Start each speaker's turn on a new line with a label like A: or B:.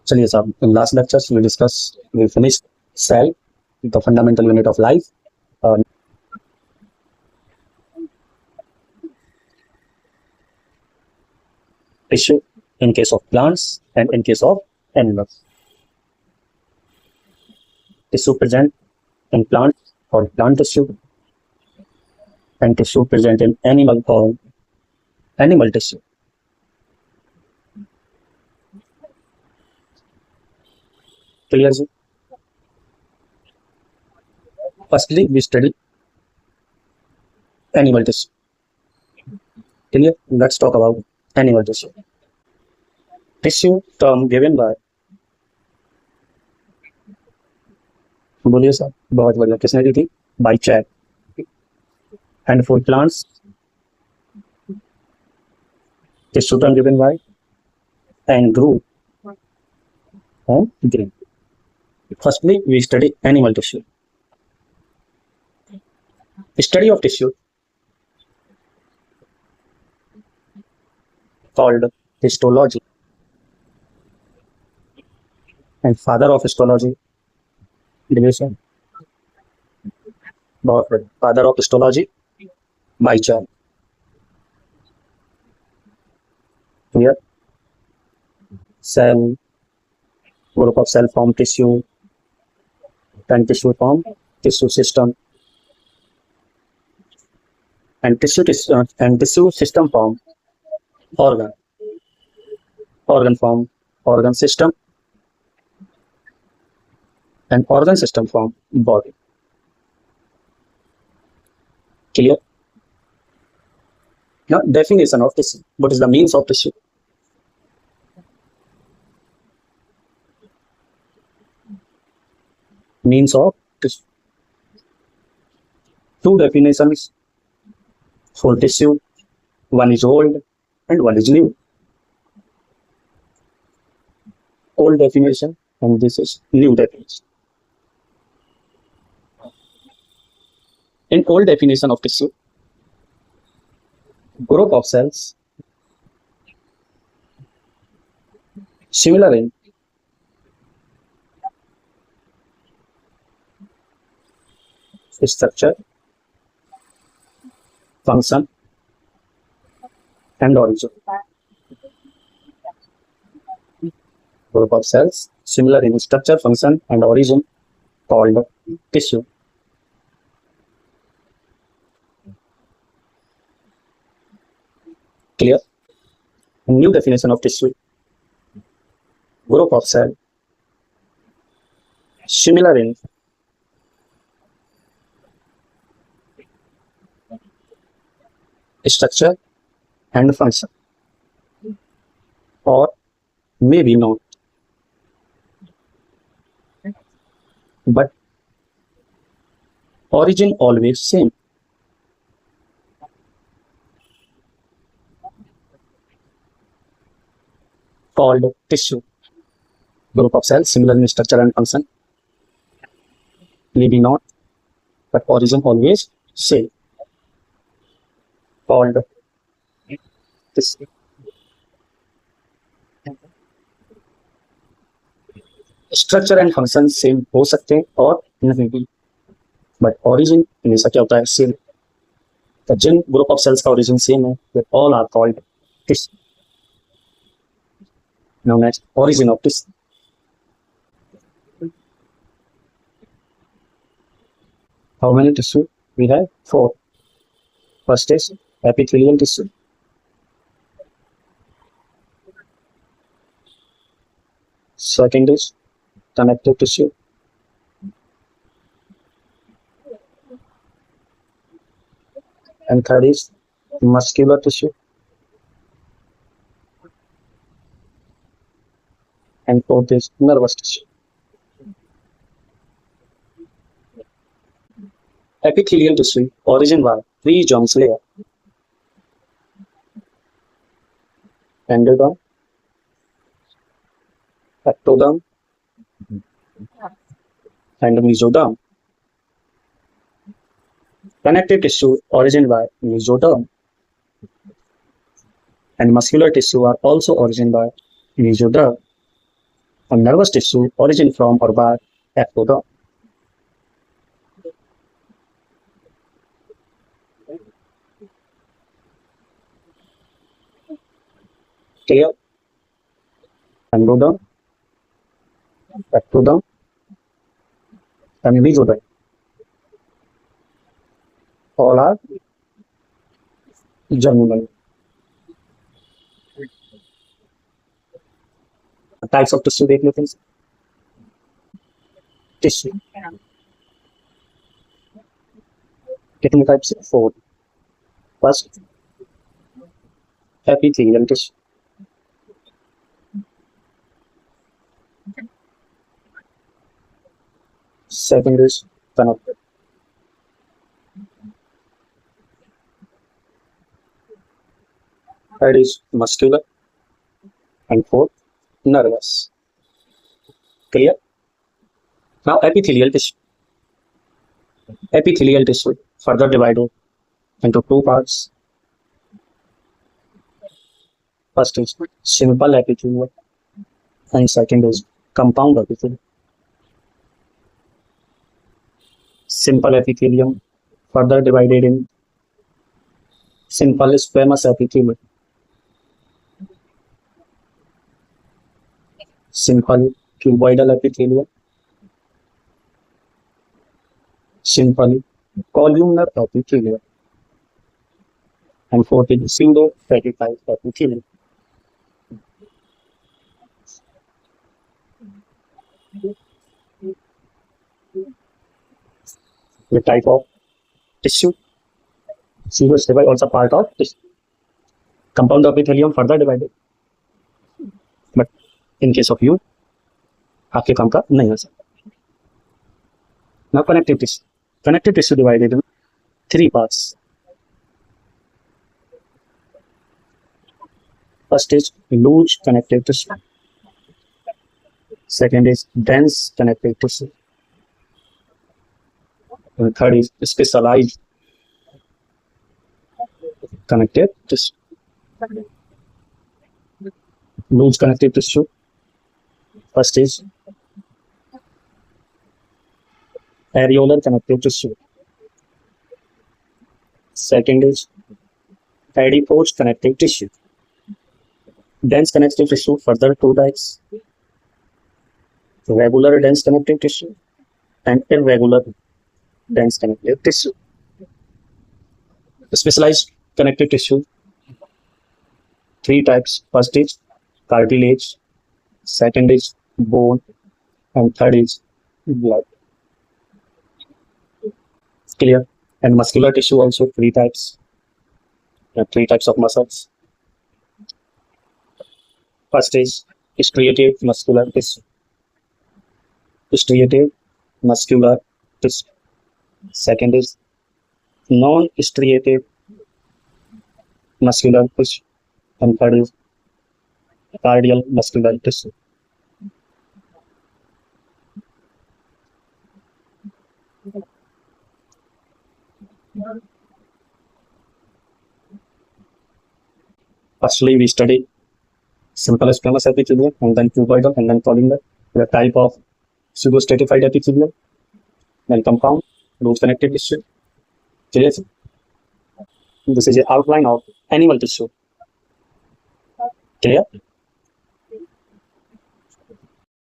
A: चलिए साहब, in last lectures we finished cell, the fundamental unit of life. Tissue in case of plants and in case of animals. Tissue present in plants or plant tissue, and tissue present in animal or animal tissue. Clear? Firstly, we study animal tissue. Clear? Let's talk about animal tissue. Tissue term given by, बोलिए साहब, बहुत बढ़िया, किसने दी थी? By chat. And for plants, tissue term given by n.grew and green. Firstly, we study animal tissue. Study of tissue called histology, and father of histology, division, father of histology by chart. Here, cell, group of cell form tissue, and tissue form tissue system, and tissue system form organ form organ system, and organ system form body. Clear? Now, definition of tissue. What is the means of tissue? Means of tissue. Two definitions for tissue. One is old and one is new. Old definition and this is new definition. In old definition of tissue, group of cells similar in structure, function, and origin. Group of cells similar in structure, function, and origin called tissue. Clear? New definition of tissue. Group of cell similar in structure and function, or maybe not, but origin always same. Called tissue. Group of cells similar in structure and function, maybe not, but origin always same. Called tissue. Structure and function same हो सकते हैं और नहीं भी, but origin हमेशा क्या होता है? सेम. तो जिन ग्रुप ऑफ सेल्स का ओरिजिन सेम है, they all are called tissue, known as origin of tissue. How many tissue we have? 4. First is epithelial tissue. Second is connective tissue. And third is muscular tissue. And fourth is nervous tissue. Epithelial tissue origin by 3 joints layer: endoderm, ectoderm, and mesoderm. Connective tissue origin by mesoderm, and muscular tissue are also origin by mesoderm. A nervous tissue origin from or by ectoderm. Clear? Endoderm, ectoderm, and mesoderm. All are germinal. Types of tissue देख लेते हैं. Tissue. कितने types है? 4. First, epithelial tissue. Second is connective. Third is muscular. And fourth, nervous. Clear? Now epithelial tissue. Epithelial tissue further divided into two parts. First is simple epithelium and second is compound epithelium. Simple epithelium further divided in simple squamous epithelium, simple cuboidal epithelium, simple columnar epithelium, and fourth is pseudo fatty-type epithelium. The type of tissue. Pseudo also part of tissue. Compound epithelium further divided, but in case of you, आपके काम का नहीं हो सकता. Now connective tissue. Connective tissue divided in three parts. First is loose connective tissue. Second is dense connective tissue. And third is specialized connective tissue. Loose connective tissue. First is areolar connective tissue. Second is adipose connective tissue. Dense connective tissue, further two types: regular dense connective tissue and irregular dense connective tissue. Specialized connective tissue, three types. First is cartilage, second is bone, and third is blood. Clear? And muscular tissue also three types. There are three types of muscles. First is striative muscular tissue. Striative muscular tissue. Second is non-striative muscular tissue. And third is cardiac muscular tissue. Firstly, we study simple squamous epithelium, and then cuboidal, and then columnar. The type of pseudostratified epithelium, then compound, loose connective tissue. Clear? This is an outline of animal tissue. Clear?